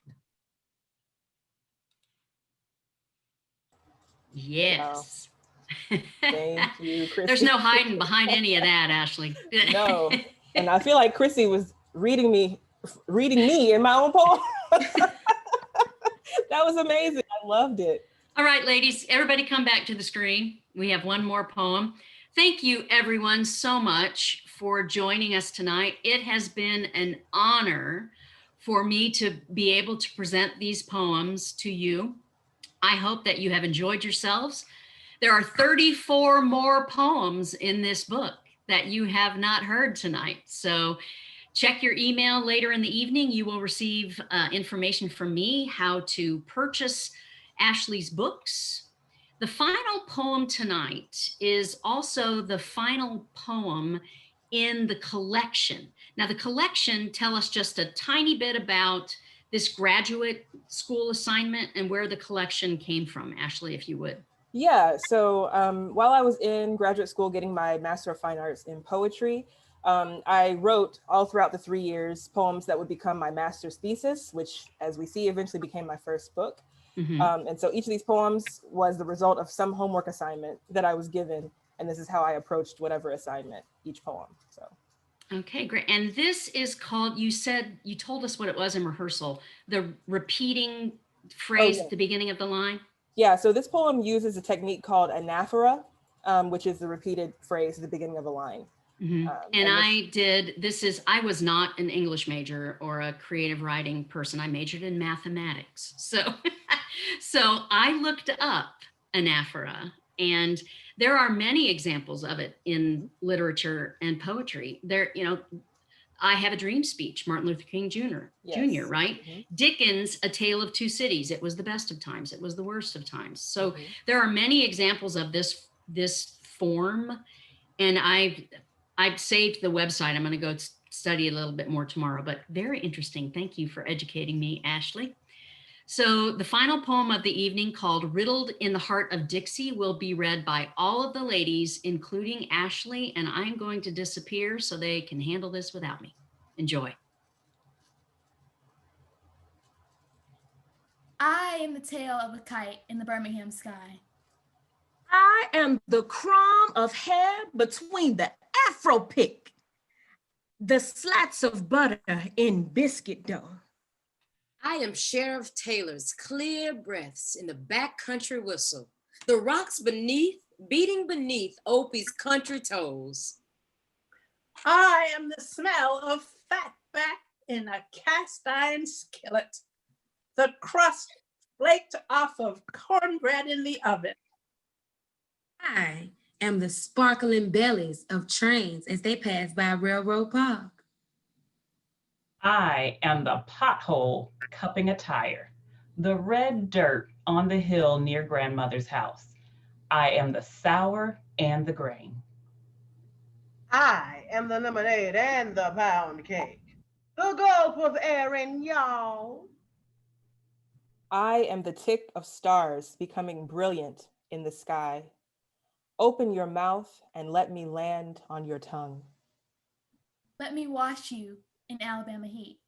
Yes. Thank you, Christy. There's no hiding behind any of that, Ashley. No, And I feel like Chrissy was reading me in my own poem. That was amazing. I loved it. All right, ladies, everybody come back to the screen. We have one more poem. Thank you, everyone, so much for joining us tonight. It has been an honor for me to be able to present these poems to you. I hope that you have enjoyed yourselves. There are 34 more poems in this book that you have not heard tonight. So check your email later in the evening. You will receive information from me how to purchase Ashley's books. The final poem tonight is also the final poem in the collection. Now, the collection tell us just a tiny bit about this graduate school assignment and where the collection came from. Ashley, if you would. Yeah, so while I was in graduate school getting my Master of Fine Arts in poetry, I wrote all throughout the 3 years poems that would become my master's thesis, which, as we see, eventually became my first book. And so each of these poems was the result of some homework assignment that I was given. And this is how I approached whatever assignment, each poem. So. Okay, great. And this is called, you told us what it was in rehearsal, the repeating phrase at the beginning of the line. Yeah, so this poem uses a technique called anaphora, which is the repeated phrase at the beginning of a line. I was not an English major or a creative writing person. I majored in mathematics. So, so I looked up anaphora, and there are many examples of it in literature and poetry. I Have a Dream speech, Martin Luther King Jr., right? Dickens, A Tale of Two Cities. It was the best of times. It was the worst of times. So there are many examples of this form. And I've saved the website. I'm going to go study a little bit more tomorrow, but very interesting. Thank you for educating me, Ashley. So the final poem of the evening, called Riddled in the Heart of Dixie, will be read by all of the ladies, including Ashley, and I'm going to disappear so they can handle this without me. Enjoy. I am the tail of a kite in the Birmingham sky. I am the crumb of hair between the Afro pick, the slats of butter in biscuit dough. I am Sheriff Taylor's clear breaths in the backcountry whistle, the rocks beating beneath Opie's country toes. I am the smell of fat back in a cast iron skillet, the crust flaked off of cornbread in the oven. I am the sparkling bellies of trains as they pass by Railroad Park. I am the pothole cupping a tire, the red dirt on the hill near grandmother's house. I am the sour and the grain. I am the lemonade and the pound cake, the gulp of air in y'all. I am the tick of stars becoming brilliant in the sky. Open your mouth and let me land on your tongue. Let me wash you in Alabama heat.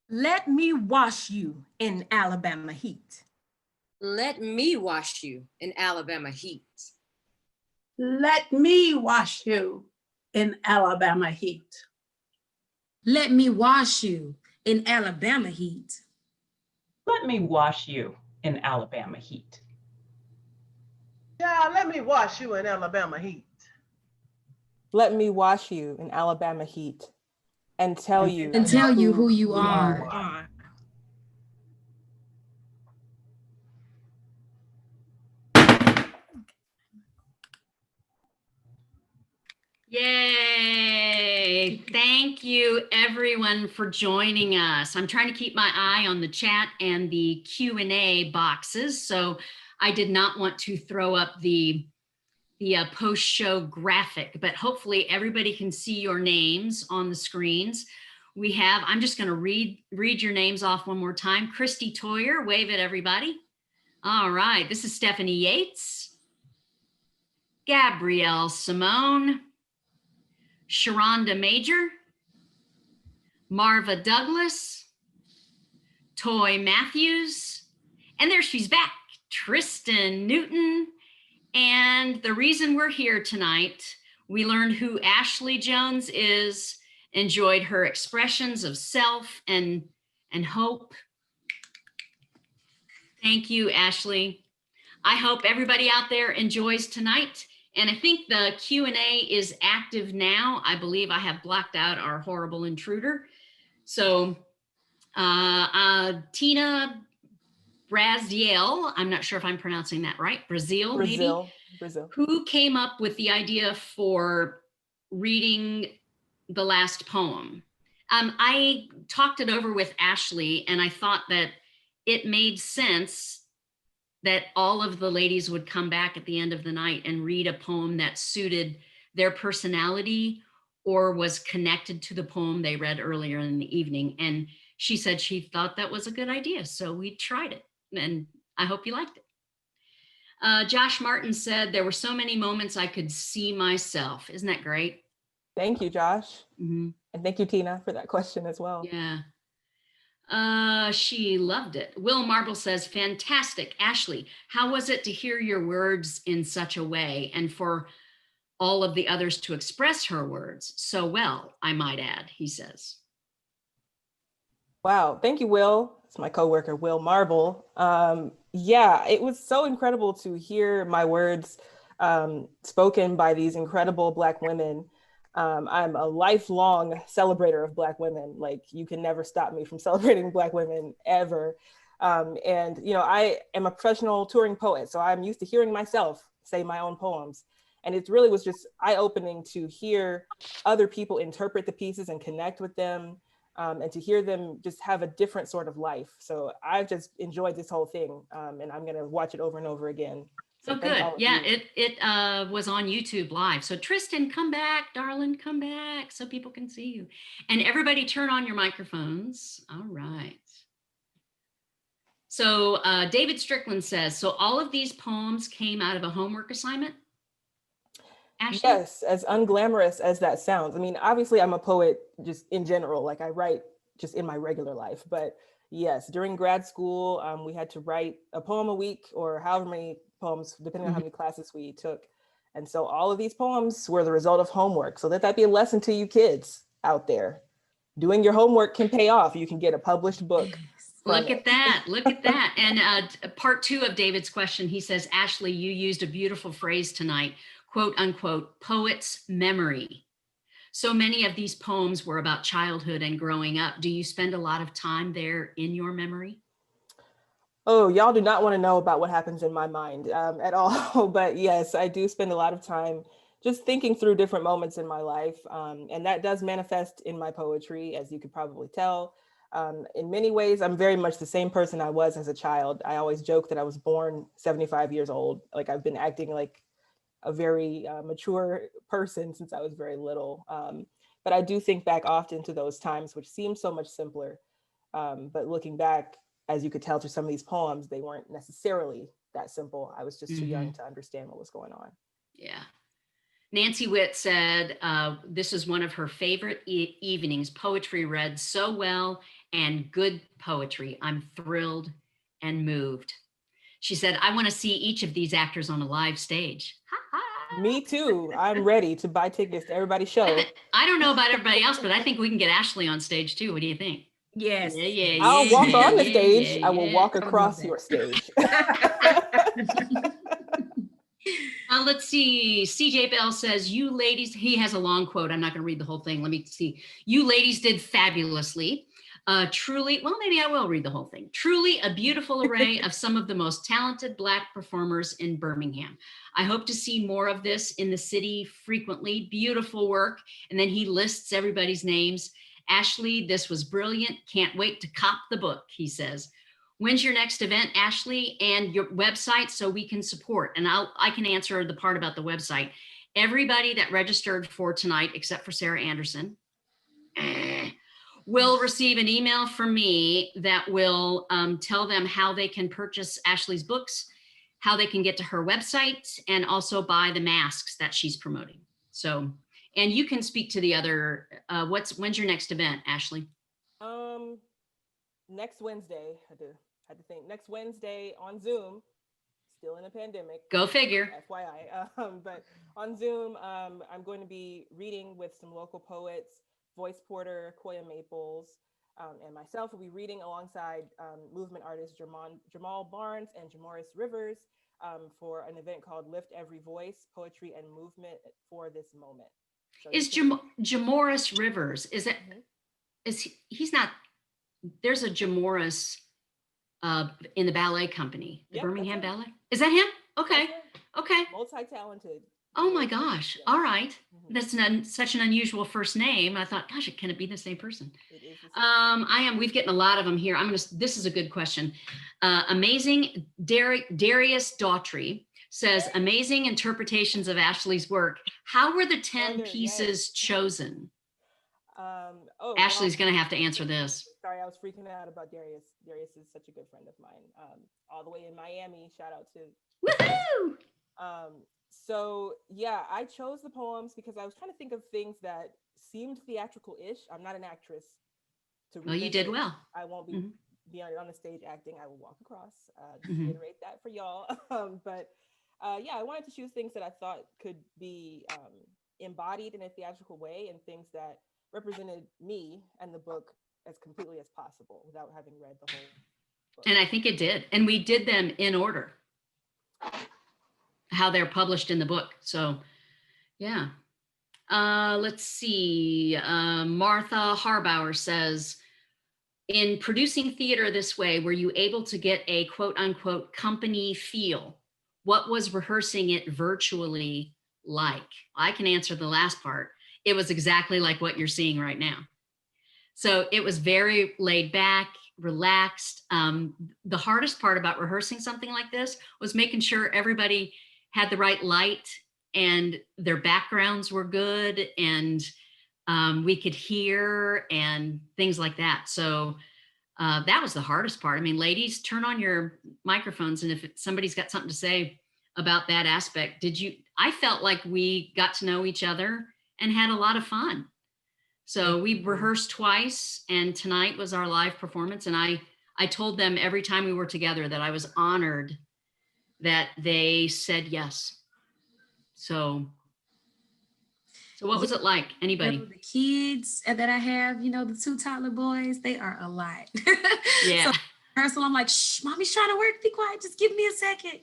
Let me wash you in Alabama heat. Let me wash you in Alabama heat. Let me wash you in Alabama heat. Let me wash you in Alabama heat. Let me wash you in Alabama heat. Child, let me wash you in Alabama heat. Let me wash you in Alabama heat and tell you who you are. Yay! Thank you everyone for joining us. I'm trying to keep my eye on the chat and the Q&A boxes, so I did not want to throw up the post-show graphic, but hopefully everybody can see your names on the screens. We have, I'm just going to read your names off one more time. Christy Toyer, wave at everybody. All right, this is Stephanie Yates, Gabrielle Simone, Sharonda Major, Marva Douglas, Toy Matthews, and there she's back, Tristan Newton. And the reason we're here tonight, We learned who Ashley Jones is, enjoyed her expressions of self and hope. Thank you, Ashley. I hope everybody out there enjoys tonight. And I think the Q&A is active now. I believe I have blocked out our horrible intruder. So Tina Braziel, I'm not sure if I'm pronouncing that right, Brazil, maybe? Brazil. Who came up with the idea for reading the last poem? I talked it over with Ashley, and I thought that it made sense that all of the ladies would come back at the end of the night and read a poem that suited their personality or was connected to the poem they read earlier in the evening. And she said she thought that was a good idea. So we tried it, and I hope you liked it. Josh Martin said, there were so many moments I could see myself. Isn't that great? Thank you, Josh. Mm-hmm. And thank you, Tina, for that question as well. Yeah. She loved it. Will Marble says, fantastic. Ashley, how was it to hear your words in such a way and for all of the others to express her words so well, I might add, he says. Wow, thank you, Will. It's my coworker, Will Marble. Yeah, it was so incredible to hear my words spoken by these incredible Black women. I'm a lifelong celebrator of Black women. Like, you can never stop me from celebrating Black women ever. And, you know, I am a professional touring poet, so I'm used to hearing myself say my own poems. And it really was just eye-opening to hear other people interpret the pieces and connect with them, and to hear them just have a different sort of life. So I've just enjoyed this whole thing, and I'm gonna watch it over and over again. So oh, good. Yeah, you. it was on YouTube Live. So Tristan, come back, darling, come back so people can see you. And everybody turn on your microphones. All right. So David Strickland says, so all of these poems came out of a homework assignment? Ashley? Yes, as unglamorous as that sounds. I mean, obviously I'm a poet just in general, like I write just in my regular life, but yes, during grad school, we had to write a poem a week or however many poems, depending on how many classes we took. And so all of these poems were the result of homework. So let that be a lesson to you kids out there. Doing your homework can pay off. You can get a published book. Look at that, look at that. And part two of David's question, he says, Ashley, you used a beautiful phrase tonight, quote unquote, poet's memory. So many of these poems were about childhood and growing up. Do you spend a lot of time there in your memory? Oh, y'all do not want to know about what happens in my mind at all. But yes, I do spend a lot of time just thinking through different moments in my life. And that does manifest in my poetry, as you could probably tell. In many ways, I'm very much the same person I was as a child. I always joke that I was born 75 years old. Like, I've been acting like a very mature person since I was very little. But I do think back often to those times, which seem so much simpler. But looking back, as you could tell through some of these poems, they weren't necessarily that simple. I was just too young to understand what was going on. Yeah. Nancy Witt said, this is one of her favorite evenings, poetry read so well and good poetry. I'm thrilled and moved. She said, I want to see each of these actors on a live stage. Me too. I'm ready to buy tickets to everybody's show. I don't know about everybody else, but I think we can get Ashley on stage too. What do you think? Yes. Yeah, I'll walk on the stage. yeah, I will walk across your stage. Let's see. CJ Bell says, you ladies, he has a long quote. I'm not going to read the whole thing. Let me see. You ladies did fabulously. Truly, well, maybe I will read the whole thing. Truly a beautiful array of some of the most talented Black performers in Birmingham. I hope to see more of this in the city frequently. Beautiful work. And then he lists everybody's names. Ashley, this was brilliant. Can't wait to cop the book, he says. When's your next event, Ashley, and your website so we can support? And I can answer the part about the website. Everybody that registered for tonight, except for Sarah Anderson, will receive an email from me that will tell them how they can purchase Ashley's books, how they can get to her website, and also buy the masks that she's promoting. So, and you can speak to the other, when's your next event, Ashley? Next Wednesday, I had to think, next Wednesday on Zoom, still in a pandemic. Go figure. FYI. But on Zoom, I'm going to be reading with some local poets, Voice Porter, Koya Maples, and myself will be reading alongside movement artists Jamal Barnes and Jamoris Rivers for an event called Lift Every Voice, Poetry and Movement for This Moment. So Is Jamoris Rivers, is it, he's not, there's a Jamoris in the ballet company, the Yep, Birmingham that's him. Ballet. Is that him? Okay, That's him. okay. Multi-talented. Oh my gosh, all right. Mhm. That's such an unusual first name. I thought, gosh, can it be the same person? It is the same. We've gotten a lot of them here. This is a good question. Amazing, Darius Daughtry says, amazing interpretations of Ashley's work. How were the 10 Yes. pieces chosen? Oh, Ashley's well, gonna have to answer this. sorry, I was freaking out about Darius. Darius is such a good friend of mine. All the way in Miami. Shout out to. Woohoo! So yeah, I chose the poems because I was trying to think of things that seemed theatrical-ish. I'm not an actress. Well, you did well. I won't be Mhm. on the stage acting. I will walk across. Just Mhm. reiterate that for y'all. But yeah, I wanted to choose things that I thought could be embodied in a theatrical way and things that represented me and the book as completely as possible without having read the whole book. And I think it did. And we did them in order, how they're published in the book. So yeah. Let's see. Martha Harbauer says, in producing theater this way, were you able to get a quote unquote company feel? What was rehearsing it virtually like? I can answer the last part. It was exactly like what you're seeing right now. So it was very laid back, relaxed. The hardest part about rehearsing something like this was making sure everybody had the right light and their backgrounds were good and we could hear and things like that. So that was the hardest part. I mean, ladies, turn on your microphones, and if somebody's got something to say about that aspect, I felt like we got to know each other and had a lot of fun. So we rehearsed twice, and tonight was our live performance. And I told them every time we were together that I was honored that they said yes. So what was it like? Anybody? The kids that I have, the 2 toddler boys, they are a lot. Yeah. So rehearsal, I'm like, shh, mommy's trying to work. Be quiet. Just give me a second.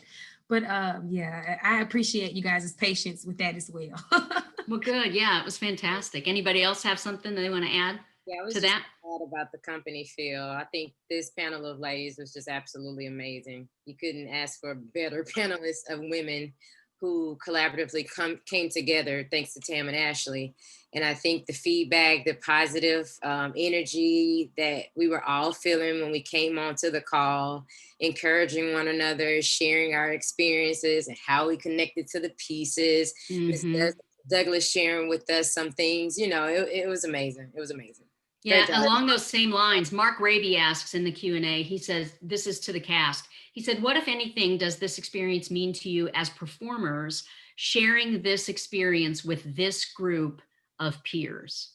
But yeah, I appreciate you guys' patience with that as well. Well, good. Yeah, it was fantastic. Anybody else have something they want to add Yeah, I was to just that? glad about the company feel. I think this panel of ladies was just absolutely amazing. You couldn't ask for a better panelists of women who collaboratively came together, thanks to Tam and Ashley. And I think the feedback, the positive energy that we were all feeling when we came onto the call, encouraging one another, sharing our experiences and how we connected to the pieces. Mhm. Douglas sharing with us some things, it was amazing. It was amazing. Yeah, along those same lines, Mark Raby asks in the Q&A, he says, this is to the cast. He said, what, if anything, does this experience mean to you as performers, sharing this experience with this group of peers?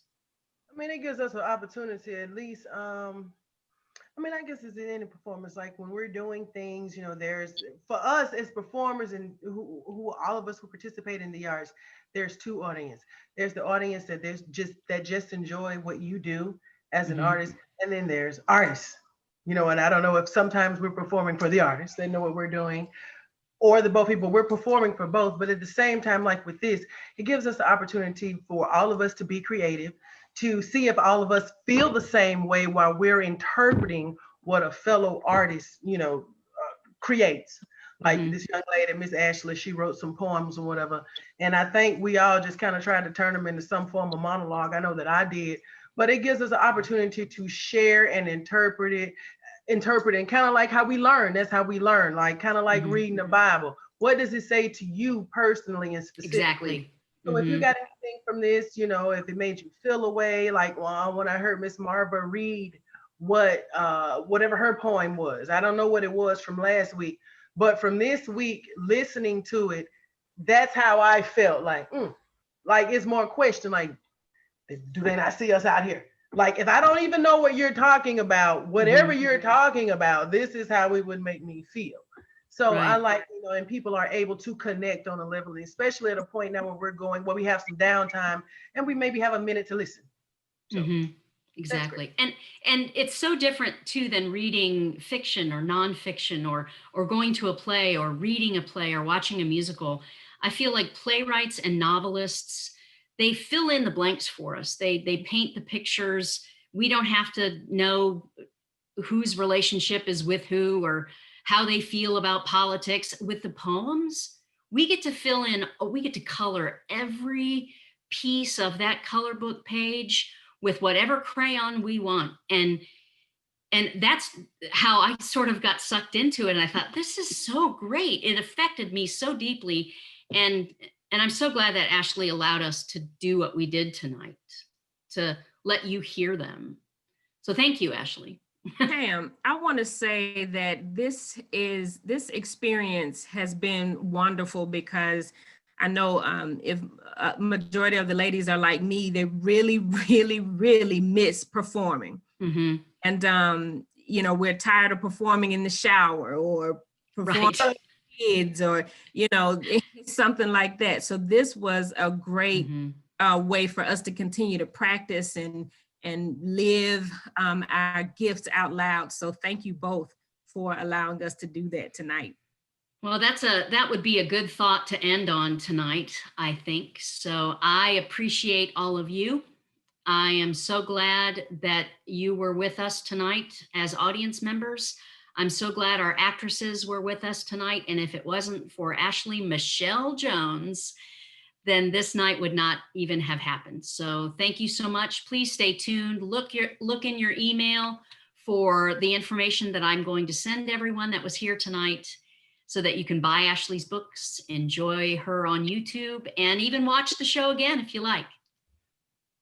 I mean, it gives us an opportunity at least. I guess it's in any performance, like when we're doing things, there's, for us as performers and who all of us who participate in the arts, there's 2 audiences. There's the audience that just enjoy what you do as an artist, and then there's artists, and I don't know if sometimes we're performing for the artists, they know what we're doing, or the both people, we're performing for both. But at the same time, like with this, it gives us the opportunity for all of us to be creative, to see if all of us feel the same way while we're interpreting what a fellow artist, creates. Like this young lady, Miss Ashley, she wrote some poems or whatever. And I think we all just kind of tried to turn them into some form of monologue. I know that I did, but it gives us an opportunity to share and interpret and kind of like how we learn. That's how we learn, like kind of like reading the Bible. What does it say to you personally and specifically? Exactly. So if you got anything from this, if it made you feel a way, like when I heard Miss Marva read whatever her poem was, I don't know what it was from last week, but from this week, listening to it, that's how I felt. Like it's more question, like, do they not see us out here? Like, if I don't even know what you're talking about, whatever you're talking about, this is how it would make me feel. So I Right. like, and people are able to connect on a level, especially at a point now where we're going, where we have some downtime and we maybe have a minute to listen. So Mhm. Exactly. And it's so different too than reading fiction or nonfiction or going to a play or reading a play or watching a musical. I feel like playwrights and novelists, they fill in the blanks for us. They paint the pictures. We don't have to know whose relationship is with who or how they feel about politics. With the poems, we get to fill in, we get to color every piece of that color book page with whatever crayon we want. And that's how I sort of got sucked into it. And I thought, this is so great. It affected me so deeply. And I'm so glad that Ashley allowed us to do what we did tonight, to let you hear them. So thank you, Ashley. Pam, I want to say that this experience has been wonderful because I know if a majority of the ladies are like me, they really, really, really miss performing. Mm-hmm. And we're tired of performing in the shower or performing Right. with kids or something like that. So this was a great way for us to continue to practice and live our gifts out loud. So thank you both for allowing us to do that tonight. Well, that would be a good thought to end on tonight, I think. So I appreciate all of you. I am so glad that you were with us tonight as audience members. I'm so glad our actresses were with us tonight. And if it wasn't for Ashley Michelle Jones, then this night would not even have happened. So thank you so much. Please stay tuned. Look in your email for the information that I'm going to send everyone that was here tonight so that you can buy Ashley's books, enjoy her on YouTube, and even watch the show again if you like.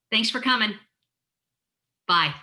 Thanks for coming. Bye.